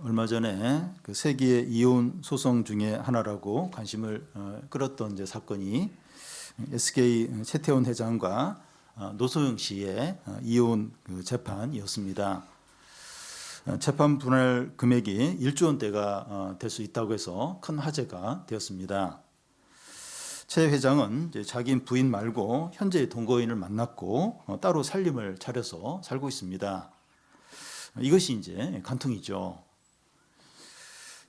얼마 전에 그 세기의 이혼 소송 중에 하나라고 관심을 끌었던 이제 사건이 SK 최태원 회장과 노소영 씨의 이혼 그 재판이었습니다. 재판 분할 금액이 1조 원대가 될 수 있다고 해서 큰 화제가 되었습니다. 최 회장은 이제 자기 부인 말고 현재의 동거인을 만났고 따로 살림을 차려서 살고 있습니다. 이것이 이제 간통이죠.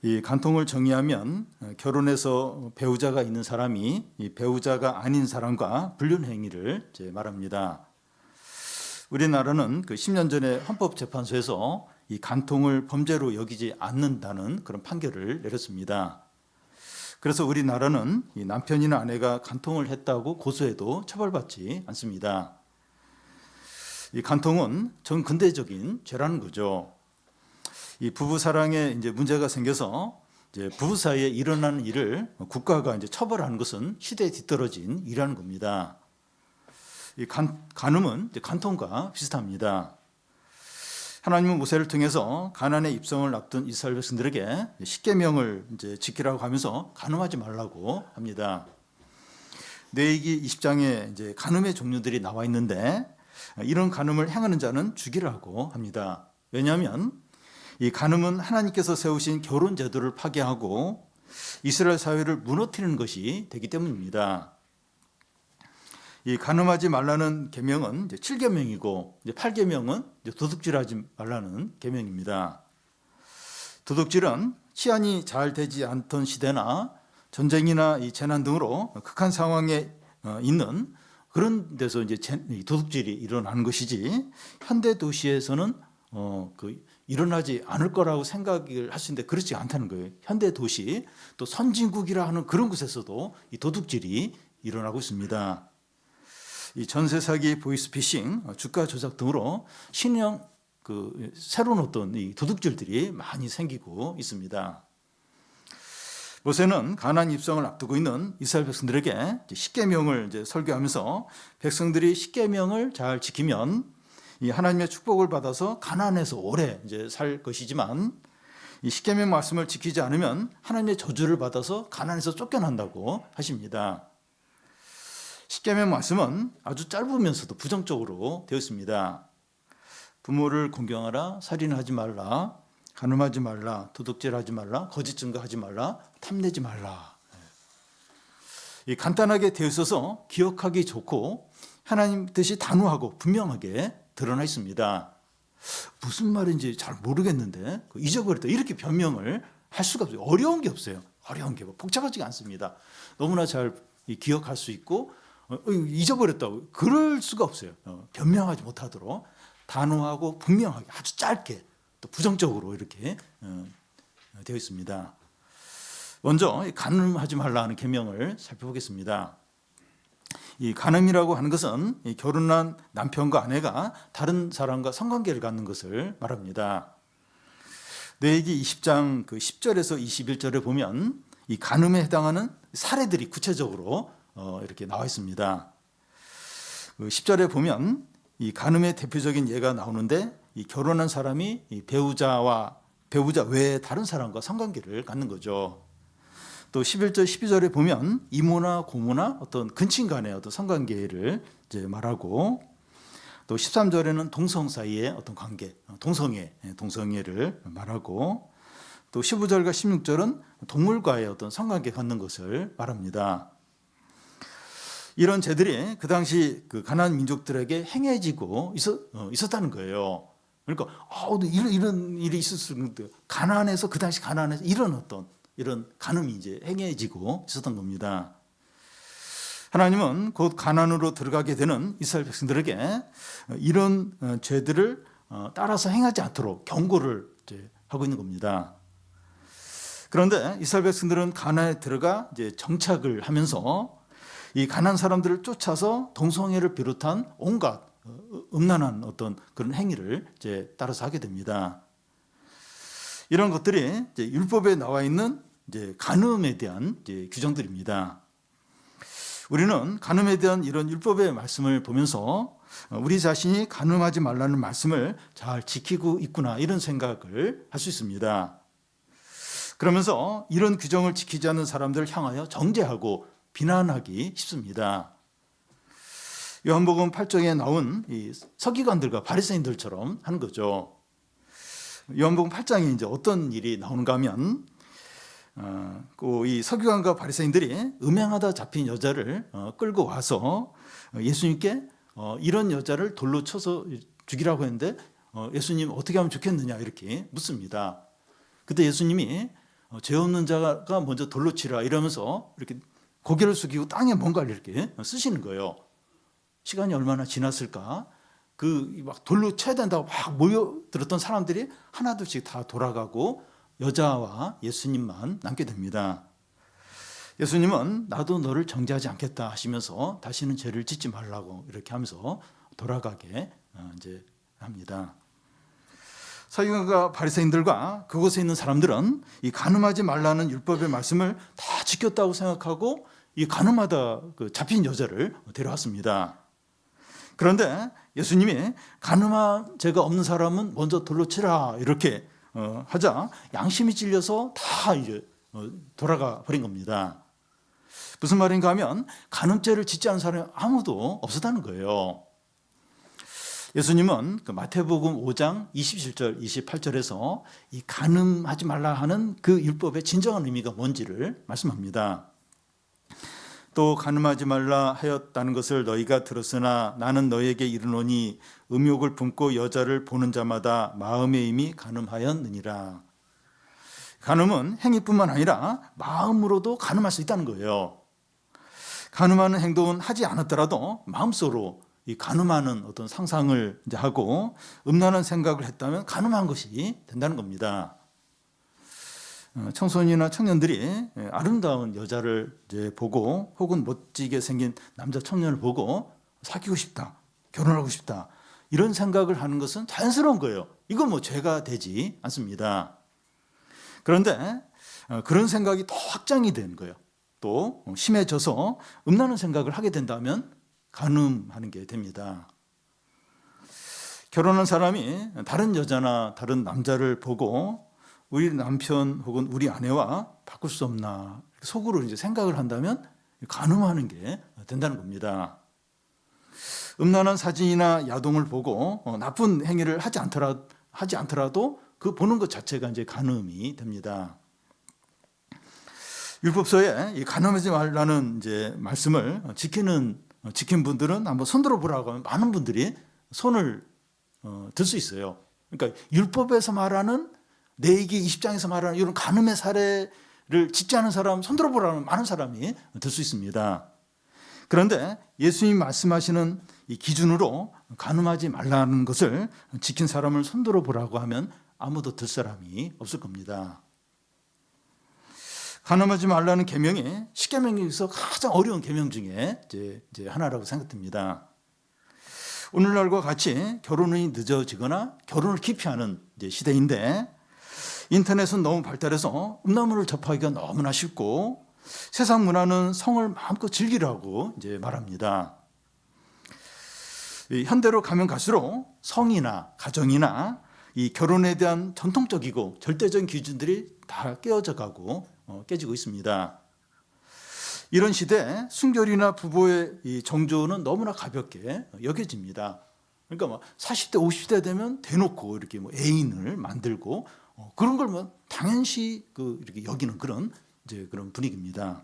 이 간통을 정의하면 결혼해서 배우자가 있는 사람이 이 배우자가 아닌 사람과 불륜행위를 이제 말합니다. 우리나라는 그 10년 전에 헌법재판소에서 이 간통을 범죄로 여기지 않는다는 그런 판결을 내렸습니다. 그래서 우리나라는 이 남편이나 아내가 간통을 했다고 고소해도 처벌받지 않습니다. 이 간통은 전근대적인 죄라는 거죠. 이 부부 사랑에 이제 문제가 생겨서 이제 부부 사이에 일어나는 일을 국가가 이제 처벌하는 것은 시대에 뒤떨어진 일이라는 겁니다. 이 간음은 이제 간통과 비슷합니다. 하나님은 모세를 통해서 가나안의 입성을 앞둔 이스라엘 백성들에게 십계명을 이제 지키라고 하면서 간음하지 말라고 합니다. 레위기 20장에 이제 간음의 종류들이 나와 있는데 이런 간음을 행하는 자는 죽이라고 합니다. 왜냐하면 이 간음은 하나님께서 세우신 결혼 제도를 파괴하고 이스라엘 사회를 무너뜨리는 것이 되기 때문입니다. 이 간음하지 말라는 계명은 이제 7계명이고 이제 8계명은 이제 도둑질하지 말라는 계명입니다. 도둑질은 치안이 잘 되지 않던 시대나 전쟁이나 이 재난 등으로 극한 상황에 있는 그런 데서 이제 도둑질이 일어나는 것이지 현대 도시에서는 일어나지 않을 거라고 생각을 할 수 있는데 그렇지 않다는 거예요. 현대 도시 또 선진국이라 하는 그런 곳에서도 이 도둑질이 일어나고 있습니다. 이 전세 사기, 보이스피싱, 주가 조작 등으로 신형 새로운 어떤 이 도둑질들이 많이 생기고 있습니다. 모세는 가나안 입성을 앞두고 있는 이스라엘 백성들에게 십계명을 이제 설교하면서 백성들이 십계명을 잘 지키면 이 하나님의 축복을 받아서 가나안에서 오래 이제 살 것이지만 이 십계명 말씀을 지키지 않으면 하나님의 저주를 받아서 가나안에서 쫓겨난다고 하십니다. 십계명 말씀은 아주 짧으면서도 부정적으로 되어 있습니다. 부모를 공경하라, 살인하지 말라, 간음하지 말라, 도둑질하지 말라, 거짓 증거하지 말라, 탐내지 말라. 이 간단하게 되어 있어서 기억하기 좋고 하나님 뜻이 단호하고 분명하게 드러나 있습니다. 무슨 말인지 잘 모르겠는데 잊어버렸다 이렇게 변명을 할 수가 없어요. 어려운 게 없어요. 어려운 게 복잡하지가 않습니다. 너무나 잘 기억할 수 있고 잊어버렸다고 그럴 수가 없어요. 변명하지 못하도록 단호하고 분명하게 아주 짧게 또 부정적으로 이렇게 되어 있습니다. 먼저 간음하지 말라는 계명을 살펴보겠습니다. 이 간음이라고 하는 것은 결혼한 남편과 아내가 다른 사람과 성관계를 갖는 것을 말합니다. 레위기 20장 10절에서 21절에 보면 이 간음에 해당하는 사례들이 구체적으로 이렇게 나와 있습니다. 10절에 보면 이 간음의 대표적인 예가 나오는데 이 결혼한 사람이 이 배우자 외에 다른 사람과 성관계를 갖는 거죠. 또 11절, 12절에 보면 이모나 고모나 어떤 근친 간의 어떤 성관계를 이제 말하고 또 13절에는 동성 사이의 어떤 관계, 동성애를 말하고 또 15절과 16절은 동물과의 어떤 성관계 갖는 것을 말합니다. 이런 죄들이 그 당시 그 가나안 민족들에게 행해지고 있었다는 거예요. 그러니까 이런 일이 있을 수 있는데 가나안에서 그 당시 가나안에서 이런 간음이 이제 행해지고 있었던 겁니다. 하나님은 곧 가나안으로 들어가게 되는 이스라엘 백성들에게 이런 죄들을 따라서 행하지 않도록 경고를 이제 하고 있는 겁니다. 그런데 이스라엘 백성들은 가나안에 들어가 이제 정착을 하면서 이 가나안 사람들을 쫓아서 동성애를 비롯한 온갖 음란한 어떤 그런 행위를 이제 따라서 하게 됩니다. 이런 것들이 이제 율법에 나와 있는 이제 간음에 대한 이제 규정들입니다. 우리는 간음에 대한 이런 율법의 말씀을 보면서 우리 자신이 간음하지 말라는 말씀을 잘 지키고 있구나 이런 생각을 할 수 있습니다. 그러면서 이런 규정을 지키지 않는 사람들을 향하여 정죄하고 비난하기 쉽습니다. 요한복음 8장에 나온 이 서기관들과 바리새인들처럼 하는 거죠. 요한복음 8장에 이제 어떤 일이 나오는가 하면 이 서기관과 바리새인들이 음행하다 잡힌 여자를 끌고 와서 예수님께 이런 여자를 돌로 쳐서 죽이라고 했는데 예수님 어떻게 하면 좋겠느냐 이렇게 묻습니다. 그때 예수님이 죄 없는 자가 먼저 돌로 치라 이러면서 이렇게 고개를 숙이고 땅에 뭔가를 이렇게 쓰시는 거예요. 시간이 얼마나 지났을까? 막 돌로 쳐야 된다고 막 모여들었던 사람들이 하나둘씩 다 돌아가고 여자와 예수님만 남게 됩니다. 예수님은 나도 너를 정죄하지 않겠다 하시면서 다시는 죄를 짓지 말라고 이렇게 하면서 돌아가게 이제 합니다. 서기관과 바리새인들과 그곳에 있는 사람들은 이 간음하지 말라는 율법의 말씀을 다 지켰다고 생각하고 이 간음하다 잡힌 여자를 데려왔습니다. 그런데 예수님이 간음한 죄가 없는 사람은 먼저 돌로 치라 이렇게 하자 양심이 찔려서 다 이제 돌아가 버린 겁니다. 무슨 말인가 하면 간음죄를 짓지 않은 사람이 아무도 없었다는 거예요. 예수님은 마태복음 5장 27절 28절에서 이 간음하지 말라 하는 그 율법의 진정한 의미가 뭔지를 말씀합니다. 또 간음하지 말라 하였다는 것을 너희가 들었으나 나는 너희에게 이르노니 음욕을 품고 여자를 보는 자마다 마음에 이미 간음하였느니라. 간음은 행위뿐만 아니라 마음으로도 간음할 수 있다는 거예요. 간음하는 행동은 하지 않았더라도 마음속으로 이 간음하는 어떤 상상을 이제 하고 음란한 생각을 했다면 간음한 것이 된다는 겁니다. 청소년이나 청년들이 아름다운 여자를 이제 보고 혹은 멋지게 생긴 남자 청년을 보고 사귀고 싶다, 결혼하고 싶다 이런 생각을 하는 것은 자연스러운 거예요. 이건 뭐 죄가 되지 않습니다. 그런데 그런 생각이 더 확장이 되는 거예요. 또 심해져서 음란한 생각을 하게 된다면 간음하는 게 됩니다. 결혼한 사람이 다른 여자나 다른 남자를 보고 우리 남편 혹은 우리 아내와 바꿀 수 없나 속으로 이제 생각을 한다면 간음하는 게 된다는 겁니다. 음란한 사진이나 야동을 보고 나쁜 행위를 하지 않더라도 그 보는 것 자체가 이제 간음이 됩니다. 율법서에 이 간음하지 말라는 이제 말씀을 지킨 분들은 한번 손들어 보라고 하면 많은 분들이 손을 들 수 있어요. 그러니까 율법에서 말하는 레위기 20장에서 말하는 이런 간음의 사례를 짓지 않은 사람 손들어 보라는 많은 사람이 들 수 있습니다. 그런데 예수님이 말씀하시는 이 기준으로 간음하지 말라는 것을 지킨 사람을 손들어 보라고 하면 아무도 들 사람이 없을 겁니다. 간음하지 말라는 계명이 십계명에서 가장 어려운 계명 중에 이제 하나라고 생각됩니다. 오늘날과 같이 결혼이 늦어지거나 결혼을 기피하는 이제 시대인데 인터넷은 너무 발달해서 음란물을 접하기가 너무나 쉽고 세상 문화는 성을 마음껏 즐기라고 이제 말합니다. 현대로 가면 갈수록 성이나 가정이나 이 결혼에 대한 전통적이고 절대적인 기준들이 다 깨지고 있습니다. 이런 시대에 순결이나 부부의 이 정조는 너무나 가볍게 여겨집니다. 그러니까 뭐 40대, 50대 되면 대놓고 이렇게 뭐 애인을 만들고 그런 걸 뭐 당연시 이렇게 여기는 그런 분위기입니다.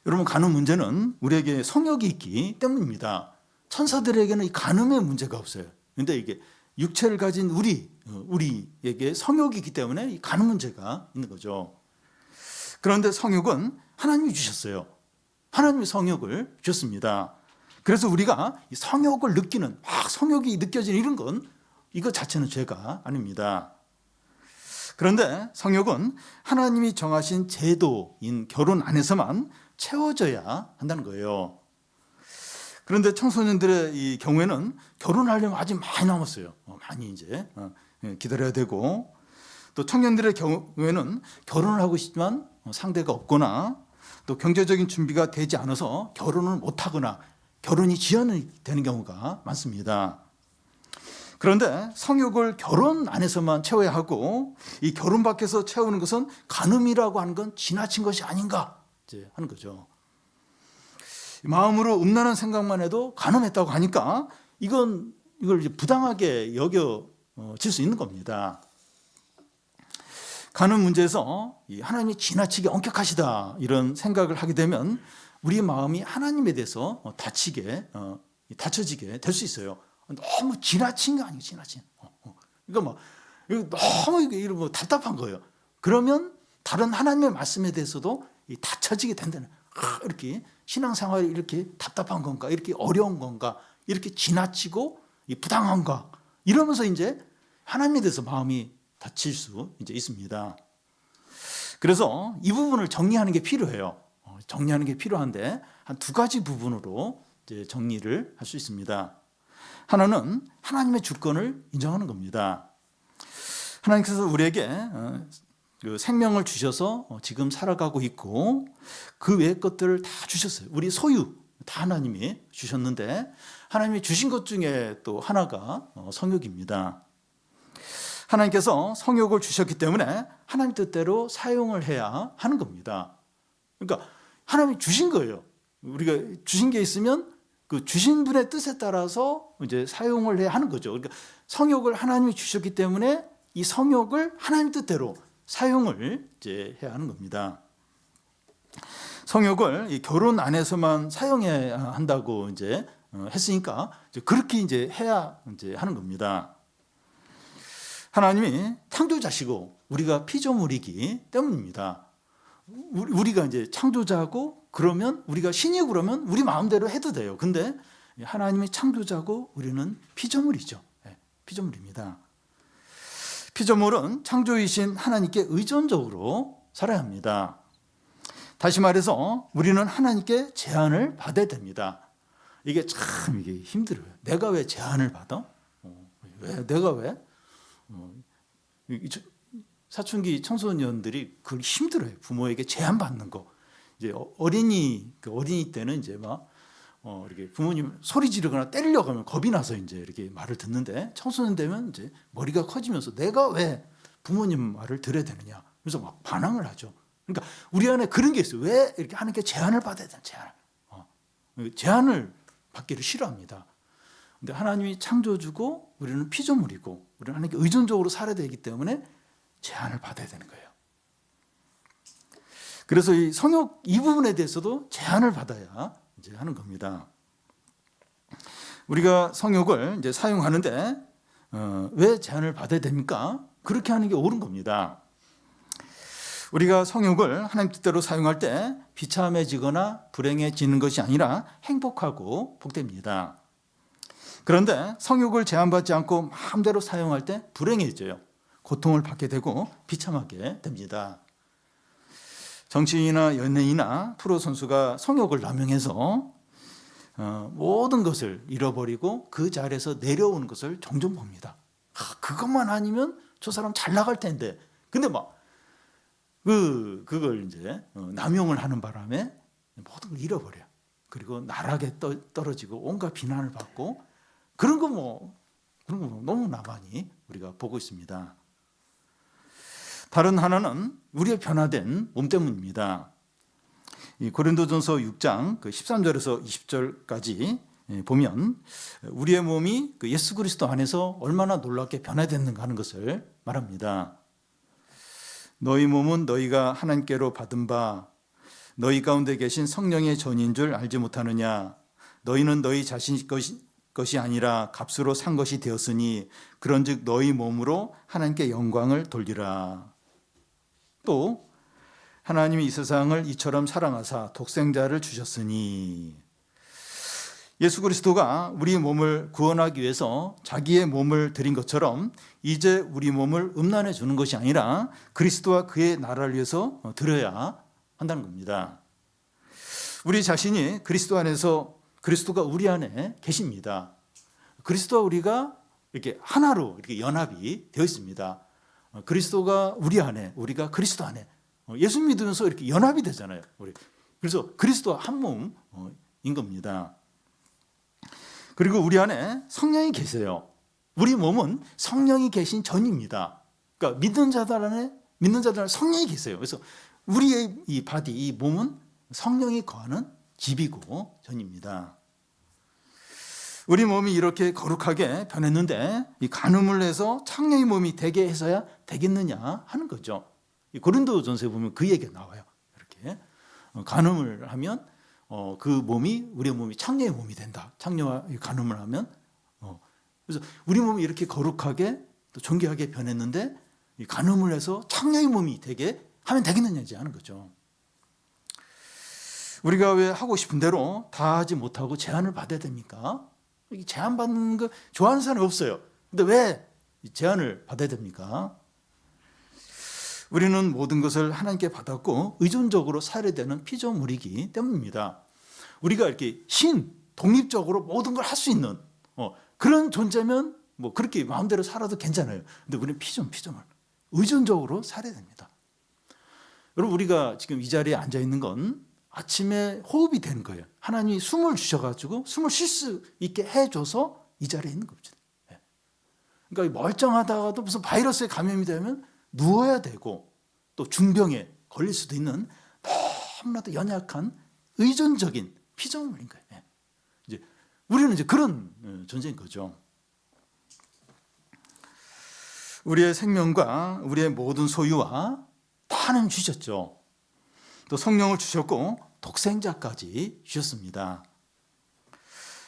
여러분, 간음 문제는 우리에게 성욕이 있기 때문입니다. 천사들에게는 이 간음의 문제가 없어요. 그런데 이게 육체를 가진 우리에게 성욕이 있기 때문에 이 간음 문제가 있는 거죠. 그런데 성욕은 하나님이 주셨어요. 하나님이 성욕을 주셨습니다. 그래서 우리가 이 성욕을 느끼는 막 성욕이 느껴지는 이런 건 이것 자체는 죄가 아닙니다. 그런데 성욕은 하나님이 정하신 제도인 결혼 안에서만 채워져야 한다는 거예요. 그런데 청소년들의 이 경우에는 결혼하려면 아직 많이 남았어요. 많이 이제 기다려야 되고, 또 청년들의 경우에는 결혼을 하고 싶지만 상대가 없거나 또 경제적인 준비가 되지 않아서 결혼을 못하거나 결혼이 지연이 되는 경우가 많습니다. 그런데 성욕을 결혼 안에서만 채워야 하고 이 결혼 밖에서 채우는 것은 간음이라고 하는 건 지나친 것이 아닌가 이제 하는 거죠. 마음으로 음란한 생각만 해도 간음했다고 하니까 이걸 이제 부당하게 여겨질 수 있는 겁니다. 간음 문제에서 하나님이 지나치게 엄격하시다 이런 생각을 하게 되면 우리 마음이 하나님에 대해서 닫혀지게 될 수 있어요. 너무 지나친 거 아니에요, 지나친. 이거 너무 이거 답답한 거예요. 그러면 다른 하나님의 말씀에 대해서도 닫혀지게 된다는. 이렇게 신앙생활이 이렇게 답답한 건가, 이렇게 어려운 건가, 이렇게 지나치고 부당한가 이러면서 이제 하나님에 대해서 마음이 닫힐 수 이제 있습니다. 그래서 이 부분을 정리하는 게 필요해요. 정리하는 게 필요한데 한 두 가지 부분으로 이제 정리를 할 수 있습니다. 하나는 하나님의 주권을 인정하는 겁니다. 하나님께서 우리에게 그 생명을 주셔서 지금 살아가고 있고 그 외의 것들을 다 주셨어요. 우리 소유 다 하나님이 주셨는데 하나님이 주신 것 중에 또 하나가 성욕입니다. 하나님께서 성욕을 주셨기 때문에 하나님 뜻대로 사용을 해야 하는 겁니다. 그러니까 하나님이 주신 거예요. 우리가 주신 게 있으면 그 주신 분의 뜻에 따라서 이제 사용을 해야 하는 거죠. 그러니까 성욕을 하나님이 주셨기 때문에 이 성욕을 하나님 뜻대로 사용을 이제 해야 하는 겁니다. 성욕을 이 결혼 안에서만 사용해야 한다고 이제 했으니까 그렇게 이제 해야 이제 하는 겁니다. 하나님이 창조자시고 우리가 피조물이기 때문입니다. 우리가 이제 창조자고 그러면 우리가 신이고 그러면 우리 마음대로 해도 돼요. 근데 하나님이 창조자고 우리는 피조물이죠. 피조물입니다. 피조물은 창조이신 하나님께 의존적으로 살아야 합니다. 다시 말해서 우리는 하나님께 제한을 받아야 됩니다. 이게 참 이게 힘들어요. 내가 왜 제한을 받아? 내가 왜? 사춘기 청소년들이 그걸 힘들어요. 부모에게 제한받는 거. 이제 어린이 때는 이제 이렇게 부모님 소리 지르거나 때리려고 하면 겁이 나서 이제 이렇게 말을 듣는데 청소년 되면 이제 머리가 커지면서 내가 왜 부모님 말을 들어야 되느냐. 그래서 막 반항을 하죠. 그러니까 우리 안에 그런 게 있어요. 왜 이렇게 하나님께 제한을 받아야 되는 제한을 받기를 싫어합니다. 근데 하나님이 창조주고 우리는 피조물이고 우리는 하나님께 의존적으로 살아야 되기 때문에 제한을 받아야 되는 거예요. 그래서 이 성욕 이 부분에 대해서도 제한을 받아야 이제 하는 겁니다. 우리가 성욕을 이제 사용하는데 왜 제한을 받아야 됩니까? 그렇게 하는 게 옳은 겁니다. 우리가 성욕을 하나님 뜻대로 사용할 때 비참해지거나 불행해지는 것이 아니라 행복하고 복됩니다. 그런데 성욕을 제한받지 않고 마음대로 사용할 때 불행해져요. 고통을 받게 되고 비참하게 됩니다. 정치인이나 연예인이나 프로 선수가 성욕을 남용해서 모든 것을 잃어버리고 그 자리에서 내려오는 것을 종종 봅니다. 그것만 아니면 저 사람 잘 나갈 텐데. 근데 그걸 이제 남용을 하는 바람에 모든 걸 잃어버려요. 그리고 나락에 떨어지고 온갖 비난을 받고 그런 거 너무 나많이 우리가 보고 있습니다. 다른 하나는 우리의 변화된 몸 때문입니다. 이 고린도전서 6장 13절에서 20절까지 보면 우리의 몸이 예수 그리스도 안에서 얼마나 놀랍게 변화됐는가 하는 것을 말합니다. 너희 몸은 너희가 하나님께로 받은 바 너희 가운데 계신 성령의 전인 줄 알지 못하느냐. 너희는 너희 자신 것이 아니라 값으로 산 것이 되었으니 그런즉 너희 몸으로 하나님께 영광을 돌리라. 또 하나님이 이 세상을 이처럼 사랑하사 독생자를 주셨으니 예수 그리스도가 우리 몸을 구원하기 위해서 자기의 몸을 드린 것처럼 이제 우리 몸을 음란해 주는 것이 아니라 그리스도와 그의 나라를 위해서 드려야 한다는 겁니다. 우리 자신이 그리스도 안에서 그리스도가 우리 안에 계십니다. 그리스도와 우리가 이렇게 하나로 이렇게 연합이 되어 있습니다. 그리스도가 우리 안에, 우리가 그리스도 안에 예수 믿으면서 이렇게 연합이 되잖아요. 우리 그래서 그리스도 한 몸인 겁니다. 그리고 우리 안에 성령이 계세요. 우리 몸은 성령이 계신 전입니다. 그러니까 믿는 자들 안에 성령이 계세요. 그래서 우리의 이 바디, 이 몸은 성령이 거하는 집이고 전입니다. 우리 몸이 이렇게 거룩하게 변했는데 이 간음을 해서 창녀의 몸이 되게 해서야 되겠느냐 하는 거죠. 이 고린도전서에 보면 그 얘기가 나와요. 이렇게 간음을 하면 그 몸이 우리의 몸이 창녀의 몸이 된다. 창녀와 간음을 하면 그래서 우리 몸이 이렇게 거룩하게 또 존귀하게 변했는데 이 간음을 해서 창녀의 몸이 되게 하면 되겠느냐지 하는 거죠. 우리가 왜 하고 싶은 대로 다 하지 못하고 제한을 받아야 됩니까? 제한받는 거 좋아하는 사람이 없어요. 근데 왜 제한을 받아야 됩니까? 우리는 모든 것을 하나님께 받았고 의존적으로 살아야 되는 피조물이기 때문입니다. 우리가 이렇게 독립적으로 모든 걸 할 수 있는 그런 존재면 뭐 그렇게 마음대로 살아도 괜찮아요. 근데 우리는 피조물. 의존적으로 살아야 됩니다. 여러분, 우리가 지금 이 자리에 앉아 있는 건 아침에 호흡이 되는 거예요. 하나님이 숨을 주셔가지고 숨을 쉴 수 있게 해줘서 이 자리에 있는 겁니다. 그러니까 멀쩡하다가도 무슨 바이러스에 감염이 되면 누워야 되고 또 중병에 걸릴 수도 있는 너무나도 연약한 의존적인 피조물인 거예요. 이제 우리는 이제 그런 존재인 거죠. 우리의 생명과 우리의 모든 소유와 다 하나님 주셨죠. 또 성령을 주셨고 독생자까지 주셨습니다.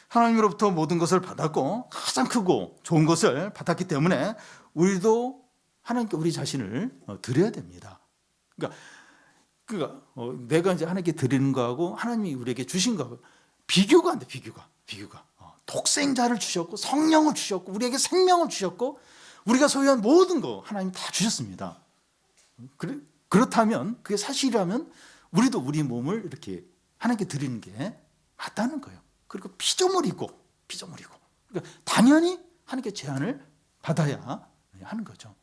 하나님으로부터 모든 것을 받았고 가장 크고 좋은 것을 받았기 때문에 우리도 하나님께 우리 자신을 드려야 됩니다. 그러니까 내가 이제 하나님께 드리는 거하고 하나님이 우리에게 주신 거하고 비교가 안 돼. 비교가. 독생자를 주셨고 성령을 주셨고 우리에게 생명을 주셨고 우리가 소유한 모든 거 하나님 다 주셨습니다. 그렇다면 그게 사실이라면 우리도 우리 몸을 이렇게 하나님께 드리는 게 맞다는 거예요. 그리고 피조물이고 그러니까 당연히 하나님께 제한을 받아야 하는 거죠.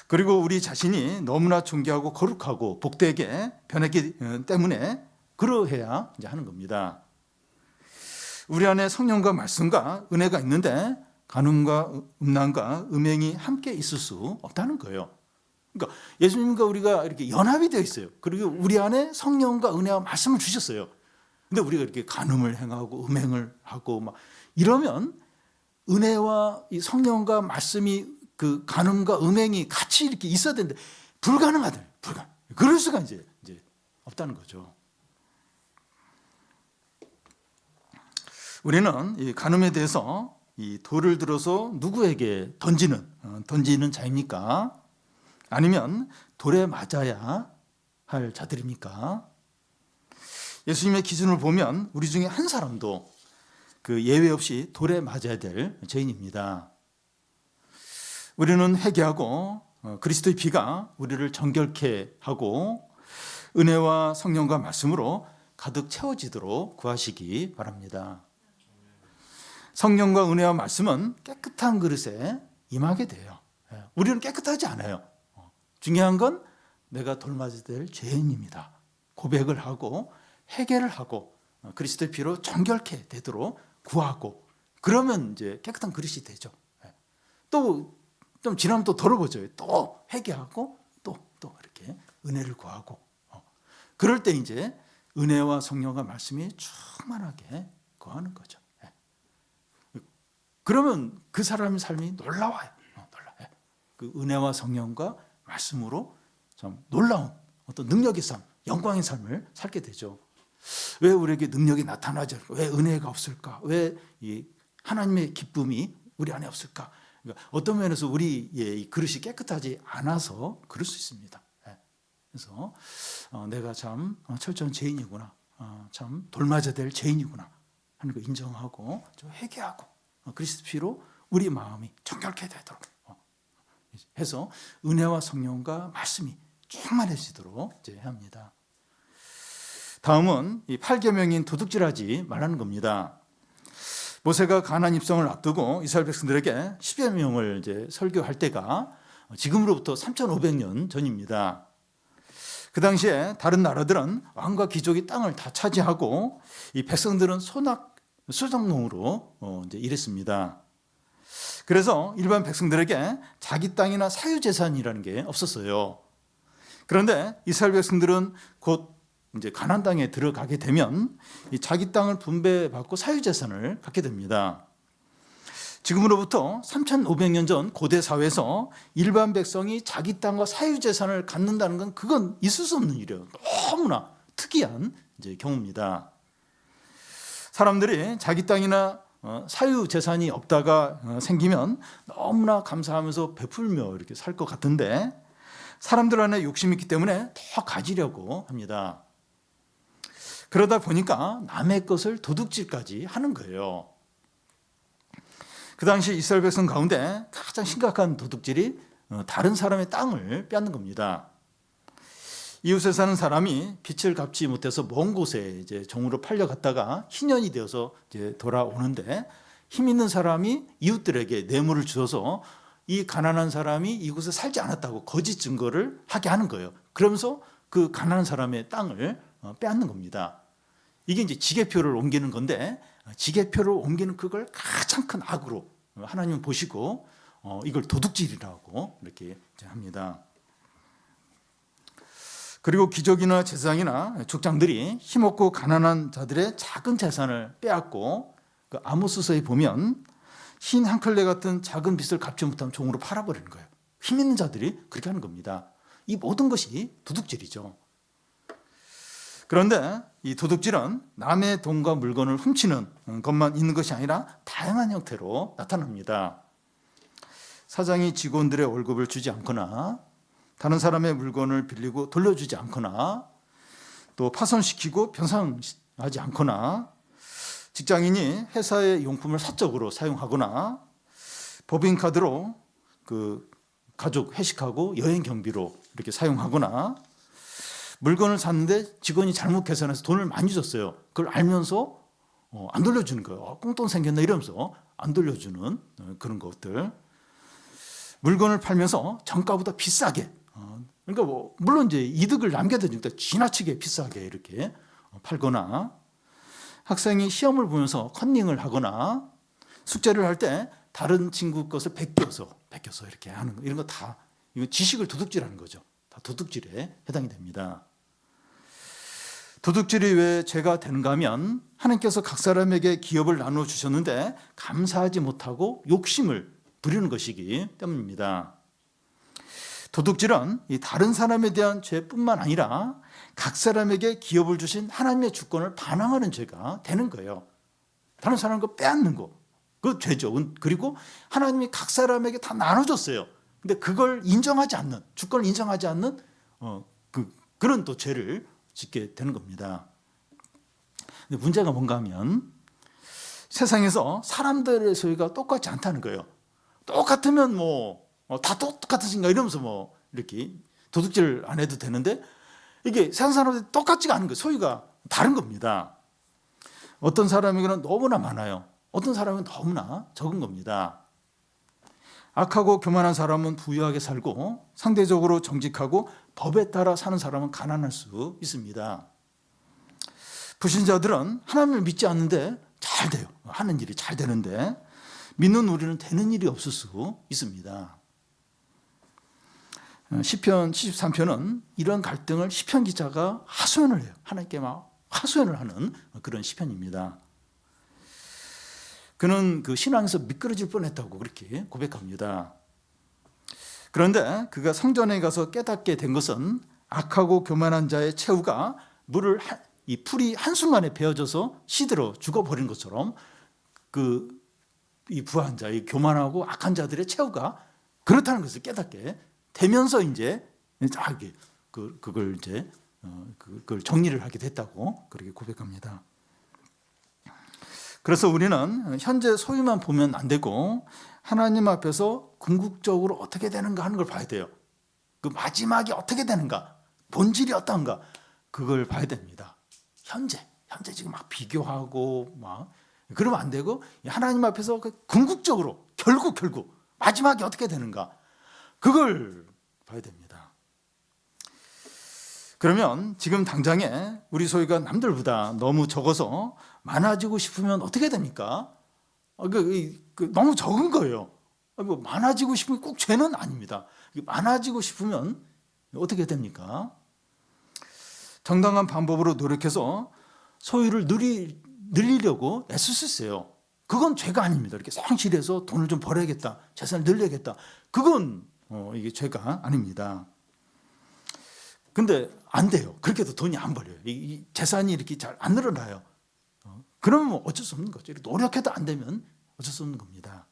그리고 우리 자신이 너무나 존귀하고 거룩하고 복되게 변했기 때문에 그러해야 이제 하는 겁니다. 우리 안에 성령과 말씀과 은혜가 있는데 간음과 음란과 음행이 함께 있을 수 없다는 거예요. 그러니까 예수님과 우리가 이렇게 연합이 되어 있어요. 그리고 우리 안에 성령과 은혜와 말씀을 주셨어요. 근데 우리가 이렇게 간음을 행하고 음행을 하고 막 이러면 은혜와 이 성령과 말씀이 그 간음과 음행이 같이 이렇게 있어야 되는데 불가능하대. 그럴 수가 이제 없다는 거죠. 우리는 이 간음에 대해서 이 돌을 들어서 누구에게 던지는 자입니까? 아니면 돌에 맞아야 할 자들입니까? 예수님의 기준을 보면 우리 중에 한 사람도 그 예외 없이 돌에 맞아야 될 죄인입니다. 우리는 회개하고 그리스도의 피가 우리를 정결케 하고 은혜와 성령과 말씀으로 가득 채워지도록 구하시기 바랍니다. 성령과 은혜와 말씀은 깨끗한 그릇에 임하게 돼요. 우리는 깨끗하지 않아요. 중요한 건 내가 돌맞아야 될 죄인입니다. 고백을 하고 회개를 하고 그리스도의 피로 정결케 되도록 구하고 그러면 이제 깨끗한 그릇이 되죠. 또 좀 지나면 또 더러워져요. 또 회개하고 또 이렇게 은혜를 구하고 그럴 때 이제 은혜와 성령과 말씀이 충만하게 거하는 거죠. 그러면 그 사람의 삶이 놀라워요. 그 은혜와 성령과 말씀으로 참 놀라운 어떤 능력의 삶, 영광의 삶을 살게 되죠. 왜 우리에게 능력이 나타나지 않을까? 왜 은혜가 없을까? 왜 이 하나님의 기쁨이 우리 안에 없을까? 그러니까 어떤 면에서 우리의 이 그릇이 깨끗하지 않아서 그럴 수 있습니다. 그래서 내가 참 철저한 죄인이구나, 참 돌맞아야 될 죄인이구나 하는 거 인정하고 좀 회개하고 그리스도 피로 우리 마음이 정결케 되도록 해서 은혜와 성령과 말씀이 충만해지도록 이제 합니다. 다음은 이 8계명인 도둑질하지 말라는 겁니다. 모세가 가나안 입성을 앞두고 이스라엘 백성들에게 10계명을 이제 설교할 때가 지금으로부터 3,500년 전입니다. 그 당시에 다른 나라들은 왕과 귀족이 땅을 다 차지하고 이 백성들은 소작농으로 이제 일했습니다. 그래서 일반 백성들에게 자기 땅이나 사유재산이라는 게 없었어요. 그런데 이스라엘 백성들은 곧 이제 가나안 땅에 들어가게 되면 이 자기 땅을 분배받고 사유재산을 갖게 됩니다. 지금으로부터 3,500년 전 고대 사회에서 일반 백성이 자기 땅과 사유재산을 갖는다는 건 그건 있을 수 없는 일이에요. 너무나 특이한 이제 경우입니다. 사람들이 자기 땅이나 사유재산이 없다가 생기면 너무나 감사하면서 베풀며 이렇게 살 것 같은데 사람들 안에 욕심이 있기 때문에 더 가지려고 합니다. 그러다 보니까 남의 것을 도둑질까지 하는 거예요. 그 당시 이스라엘 백성 가운데 가장 심각한 도둑질이 다른 사람의 땅을 빼앗는 겁니다. 이웃에 사는 사람이 빚을 갚지 못해서 먼 곳에 이제 종으로 팔려갔다가 희년이 되어서 이제 돌아오는데 힘 있는 사람이 이웃들에게 뇌물을 주어서 이 가난한 사람이 이곳에 살지 않았다고 거짓 증거를 하게 하는 거예요. 그러면서 그 가난한 사람의 땅을 빼앗는 겁니다. 이게 이제 지게표를 옮기는 건데 지게표를 옮기는 그걸 가장 큰 악으로 하나님은 보시고 이걸 도둑질이라고 이렇게 합니다. 그리고 귀족이나 제사장이나 족장들이 힘없고 가난한 자들의 작은 재산을 빼앗고 그 아모스서에 보면 흰 한 켤레 같은 작은 빚을 갚지 못하면 종으로 팔아버리는 거예요. 힘 있는 자들이 그렇게 하는 겁니다. 이 모든 것이 도둑질이죠. 그런데 이 도둑질은 남의 돈과 물건을 훔치는 것만 있는 것이 아니라 다양한 형태로 나타납니다. 사장이 직원들의 월급을 주지 않거나 다른 사람의 물건을 빌리고 돌려주지 않거나 또 파손시키고 변상하지 않거나 직장인이 회사의 용품을 사적으로 사용하거나 법인카드로 그 가족 회식하고 여행 경비로 이렇게 사용하거나 물건을 샀는데 직원이 잘못 계산해서 돈을 많이 줬어요. 그걸 알면서 안 돌려주는 거예요. 꽁돈 생겼나 이러면서 안 돌려주는 그런 것들. 물건을 팔면서 정가보다 비싸게. 그러니까 뭐 물론 이제 이득을 남겨야 되니까 지나치게 비싸게 이렇게 팔거나 학생이 시험을 보면서 컨닝을 하거나 숙제를 할 때 다른 친구 것을 베껴서 이렇게 하는 거 이런 거 다 이거 지식을 도둑질하는 거죠. 다 도둑질에 해당이 됩니다. 도둑질이 왜 죄가 되는가 하면 하나님께서 각 사람에게 기업을 나누어 주셨는데 감사하지 못하고 욕심을 부리는 것이기 때문입니다. 도둑질은 이 다른 사람에 대한 죄뿐만 아니라 각 사람에게 기업을 주신 하나님의 주권을 반항하는 죄가 되는 거예요. 다른 사람 거 빼앗는 거, 그 죄죠. 그리고 하나님이 각 사람에게 다 나눠줬어요. 근데 그걸 인정하지 않는, 주권을 인정하지 않는 그런 또 죄를 짓게 되는 겁니다. 근데 문제가 뭔가 하면 세상에서 사람들의 소유가 똑같지 않다는 거예요. 똑같으면 다 똑같으신가 이러면서 이렇게 도둑질 안 해도 되는데 이게 세상 사람들이 똑같지가 않은 거예요. 소유가 다른 겁니다. 어떤 사람에게는 너무나 많아요. 어떤 사람은 너무나 적은 겁니다. 악하고 교만한 사람은 부유하게 살고 상대적으로 정직하고 법에 따라 사는 사람은 가난할 수 있습니다. 불신자들은 하나님을 믿지 않는데 잘 돼요. 하는 일이 잘 되는데 믿는 우리는 되는 일이 없을 수 있습니다. 시편 73편은 이런 갈등을 시편 기자가 하소연을 해요. 하나님께 막 하소연을 하는 그런 시편입니다. 그는 그 신앙에서 미끄러질 뻔했다고 그렇게 고백합니다. 그런데 그가 성전에 가서 깨닫게 된 것은 악하고 교만한 자의 최후가 이 풀이 한순간에 베어져서 시들어 죽어버린 것처럼 이 부한 자, 이 교만하고 악한 자들의 최후가 그렇다는 것을 깨닫게 되면서 이제 그걸 정리를 하게 됐다고 그렇게 고백합니다. 그래서 우리는 현재 소유만 보면 안 되고 하나님 앞에서 궁극적으로 어떻게 되는가 하는 걸 봐야 돼요. 그 마지막이 어떻게 되는가, 본질이 어떤가 그걸 봐야 됩니다. 현재 지금 막 비교하고 그러면 안 되고 하나님 앞에서 궁극적으로 결국 마지막이 어떻게 되는가 그걸 봐야 됩니다. 그러면 지금 당장에 우리 소유가 남들보다 너무 적어서 많아지고 싶으면 어떻게 됩니까? 너무 적은 거예요. 뭐 많아지고 싶으면 꼭 죄는 아닙니다. 많아지고 싶으면 어떻게 됩니까? 정당한 방법으로 노력해서 소유를 늘리려고 애쓸 수 있어요. 그건 죄가 아닙니다. 이렇게 상실해서 돈을 좀 벌어야겠다, 재산을 늘려야겠다. 그건 이게 죄가 아닙니다. 근데 안 돼요. 그렇게 해도 돈이 안 벌려요. 이 재산이 이렇게 잘 안 늘어나요. 그러면 뭐 어쩔 수 없는 거죠. 이렇게 노력해도 안 되면 어쩔 수 없는 겁니다.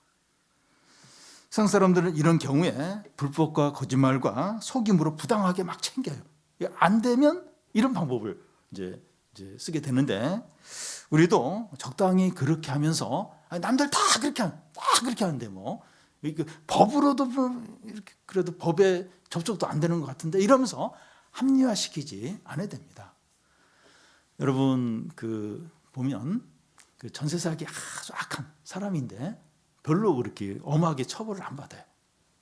세상 사람들은 이런 경우에 불법과 거짓말과 속임으로 부당하게 막 챙겨요. 안 되면 이런 방법을 이제 쓰게 되는데, 우리도 적당히 그렇게 하면서 남들 다 그렇게 하는데 뭐 법으로도 이렇게 그래도 법에 접촉도 안 되는 것 같은데 이러면서 합리화시키지 않아야 됩니다. 여러분 보면 전세 사기 아주 악한 사람인데 별로 그렇게 엄하게 처벌을 안 받아요.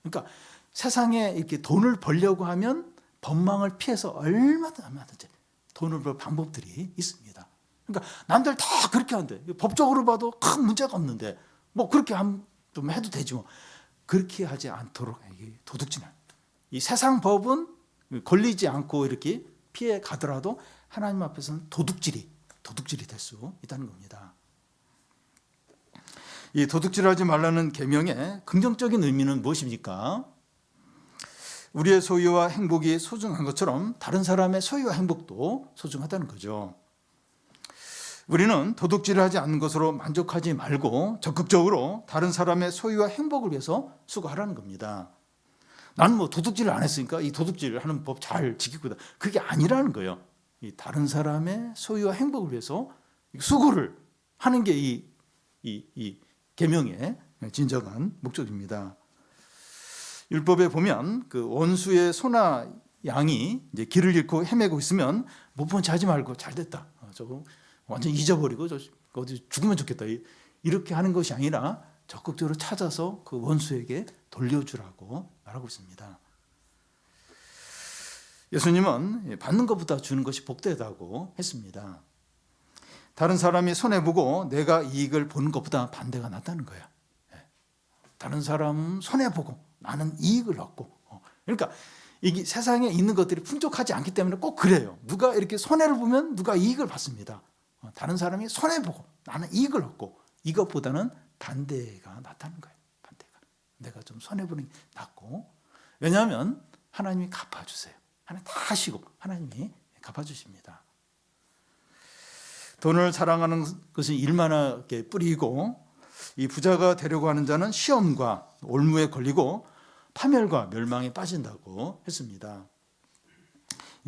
그러니까 세상에 이렇게 돈을 벌려고 하면 법망을 피해서 얼마든지 돈을 벌 방법들이 있습니다. 그러니까 남들 다 그렇게 하는데 법적으로 봐도 큰 문제가 없는데 뭐 그렇게 좀 해도 되지 뭐. 그렇게 하지 않도록 도둑질. 이 세상 법은 걸리지 않고 이렇게 피해 가더라도 하나님 앞에서는 도둑질이 될 수 있다는 겁니다. 이 도둑질하지 말라는 계명의 긍정적인 의미는 무엇입니까? 우리의 소유와 행복이 소중한 것처럼 다른 사람의 소유와 행복도 소중하다는 거죠. 우리는 도둑질을 하지 않는 것으로 만족하지 말고 적극적으로 다른 사람의 소유와 행복을 위해서 수고하라는 겁니다. 나는 뭐 도둑질을 안 했으니까 이 도둑질을 하는 법 잘 지키고 있다. 그게 아니라는 거예요. 이 다른 사람의 소유와 행복을 위해서 수고를 하는 게 이 계명의 진정한 목적입니다. 율법에 보면 원수의 소나 양이 이제 길을 잃고 헤매고 있으면 못 본 채 하지 말고 잘 됐다. 저거 완전 잊어버리고 어디 죽으면 좋겠다. 이렇게 하는 것이 아니라 적극적으로 찾아서 그 원수에게 돌려주라고 말하고 있습니다. 예수님은 받는 것보다 주는 것이 복되다고 했습니다. 다른 사람이 손해보고 내가 이익을 보는 것보다 반대가 낫다는 거야. 다른 사람은 손해보고 나는 이익을 얻고. 그러니까 이게 세상에 있는 것들이 풍족하지 않기 때문에 꼭 그래요. 누가 이렇게 손해를 보면 누가 이익을 받습니다. 다른 사람이 손해보고 나는 이익을 얻고, 이것보다는 반대가 낫다는 거예요. 반대가. 내가 좀 손해보는 게 낫고. 왜냐하면 하나님이 갚아주세요. 하나님 다 하시고 하나님이 갚아주십니다. 돈을 사랑하는 것은 일만 뿌리고, 이 부자가 되려고 하는 자는 시험과 올무에 걸리고 파멸과 멸망에 빠진다고 했습니다.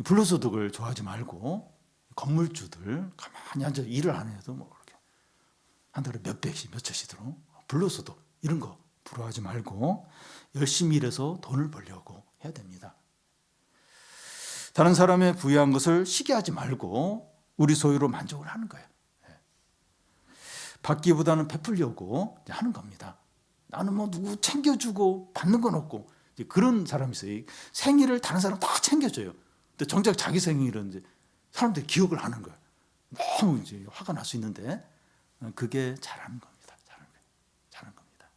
불로소득을 좋아하지 말고 건물주들 가만히 앉아 일을 안 해도 뭐 이렇게 한 달에 몇백씩 몇천씩 들어 불로소득 이런 거 부러워하지 말고 열심히 일해서 돈을 벌려고 해야 됩니다. 다른 사람의 부유한 것을 시기하지 말고 우리 소유로 만족을 하는 거예요. 받기보다는 베풀려고 하는 겁니다. 나는 뭐 누구 챙겨주고 받는 건 없고, 그런 사람이 있어요. 생일을 다른 사람 다 챙겨줘요. 근데 정작 자기 생일은 이제 사람들이 기억을 안 하는 거예요. 너무 이제 화가 날 수 있는데 그게 잘하는 겁니다. 잘하는 겁니다.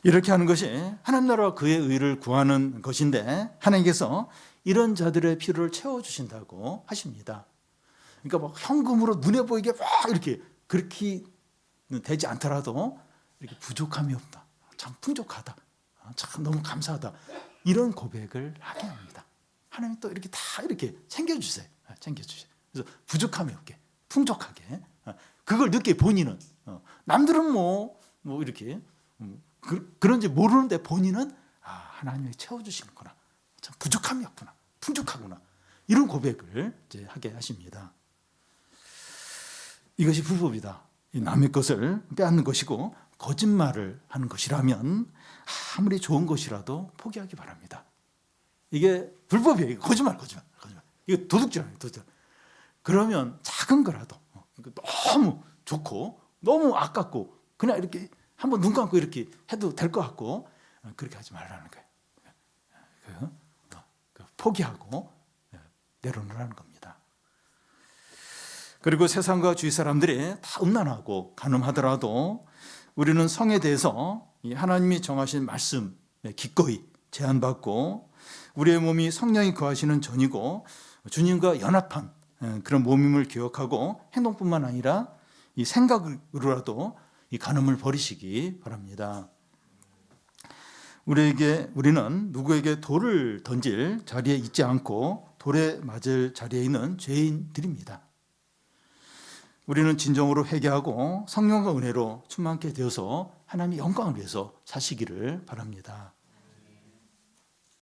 이렇게 하는 것이 하나님 나라와 그의 의를 구하는 것인데, 하나님께서 이런 자들의 필요를 채워주신다고 하십니다. 그러니까 막 현금으로 눈에 보이게 막 이렇게 그렇게 되지 않더라도 이렇게 부족함이 없다. 참 풍족하다. 참 너무 감사하다. 이런 고백을 하게 합니다. 하나님 또 이렇게 다 이렇게 챙겨주세요. 그래서 부족함이 없게, 풍족하게. 그걸 느끼 본인은. 남들은 뭐 이렇게 그런지 모르는데 본인은 하나님이 채워주시는구나. 참 부족함이 없구나. 풍족하구나. 이런 고백을 이제 하게 하십니다. 이것이 불법이다. 남의 것을 빼앗는 것이고 거짓말을 하는 것이라면 아무리 좋은 것이라도 포기하기 바랍니다. 이게 불법이에요. 거짓말. 이거 도둑질이에요. 그러면 작은 거라도 너무 좋고 너무 아깝고 그냥 이렇게 한번 눈 감고 이렇게 해도 될 것 같고 그렇게 하지 말라는 거예요. 포기하고 내려놓으라는 겁니다. 그리고 세상과 주위 사람들이 다 음란하고 간음하더라도 우리는 성에 대해서 이 하나님이 정하신 말씀에 기꺼이 제한받고 우리의 몸이 성령이 거하시는 전이고 주님과 연합한 그런 몸임을 기억하고 행동뿐만 아니라 이 생각으로라도 이 간음을 버리시기 바랍니다. 우리는 누구에게 돌을 던질 자리에 있지 않고 돌에 맞을 자리에 있는 죄인들입니다. 우리는 진정으로 회개하고 성령과 은혜로 충만케 되어서 하나님의 영광을 위해서 사시기를 바랍니다.